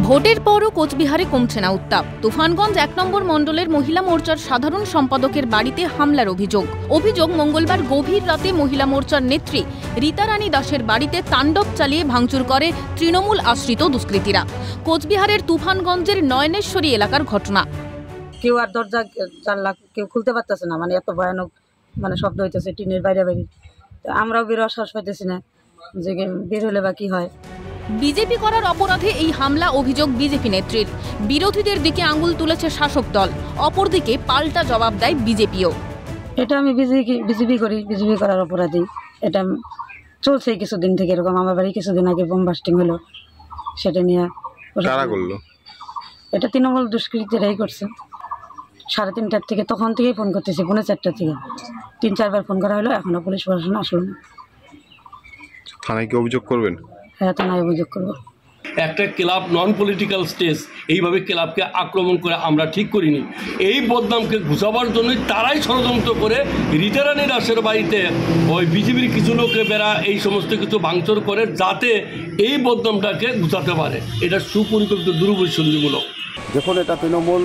ভোটের পরও কোচবিহারে কমছে না উত্তাপ। তুফানগঞ্জ ১ নম্বর মণ্ডলের মহিলা মোর্চার সাধারণ সম্পাদকের বাড়িতে হামলার অভিযোগ মঙ্গলবার গভীর রাতে মহিলা মোর্চার নেত্রী রীতা রানী দাসের বাড়িতে তাণ্ডব চালিয়ে ভাঙচুর করে তৃণমূল আশ্রিত দুষ্কৃতীরা। কোচবিহারের তুফানগঞ্জের নয়নেশ্বরী এলাকার ঘটনা। কেউ আর দরজা জানলা কেউ খুলতে পারতেছে না, এত ভয়ানক শব্দ হইতেছে টিনের বাইরে। আমরাও বেরোর শ্বাস পাইতেছি না যে বের হলে বা কি হয়। বিজেপি করার অপরাধে এই হামলা অভিযোগ বিজেপি নেত্রীর। বিরোধীদের দিকে আঙুল তুলেছে শাসক দল, অপরদিকে পাল্টা জবাব দেয় বিজেপিও। এটা আমি বিজেপি করি, বিজেপি করার অপরাধী। এটা চলছে কিছুদিন থেকে এরকম। আমার বাড়ি কিছুদিন আগে বোম বাস্টিং হলো, সেটা নিয়ে এটা তৃণমূল দুষ্কৃতীরাই করছে। 3:30টার থেকে তখন থেকেই ফোন করতেছি, 4:45 থেকে 3-4 বার ফোন করা হলো, এখনো পুলিশ প্রশাসন আসলো না। থানায় কি অভিযোগ করবেন? হ্যাঁ, থানায় অভিযোগ করবো। একটা ক্লাব নন পলিটিক্যাল স্টেজ এইভাবে ক্লাবকে আক্রমণ করে আমরা ঠিক করিনি। এই বদনামকে ঘুষাবার জন্যই তারাই ষড়যন্ত্র করে রীতা রানী দাসের বাড়িতে ওই বিজেপির কিছু লোকে বেড়া এই সমস্ত কিছু ভাঙচুর করে, যাতে এই বদনামটাকে ঘুষাতে পারে। এটা সুপরিকল্পিত দুরুপযোগমূলক। যখন এটা তৃণমূল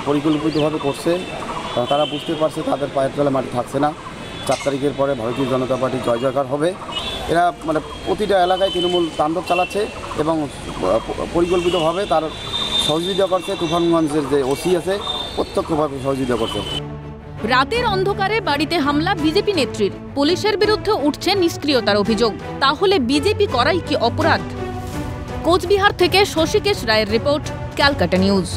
পরিকল্পিতভাবে করছে, তারা বুঝতে পারছে তাদের পায়ের তলে মাটি থাকছে না। 4 তারিখের পরে ভারতীয় জনতা পার্টি জয় জয়কার হবে। এরা প্রতিটা এলাকায় তৃণমূল তাণ্ডব চালাচ্ছে এবং পরিকল্পিতভাবে তার সহযোগিতা করছে। তুফানগঞ্জের যে ওসি আছে প্রত্যক্ষভাবে সহযোগিতা করছে। রাতের অন্ধকারে বাড়িতে হামলা বিজেপি নেত্রীর, পুলিশের বিরুদ্ধে উঠছে নিষ্ক্রিয়তার অভিযোগ। তাহলে বিজেপি করাই কি অপরাধ? কোচবিহার থেকে শশীকেশ রায়ের রিপোর্ট, ক্যালকাটা নিউজ।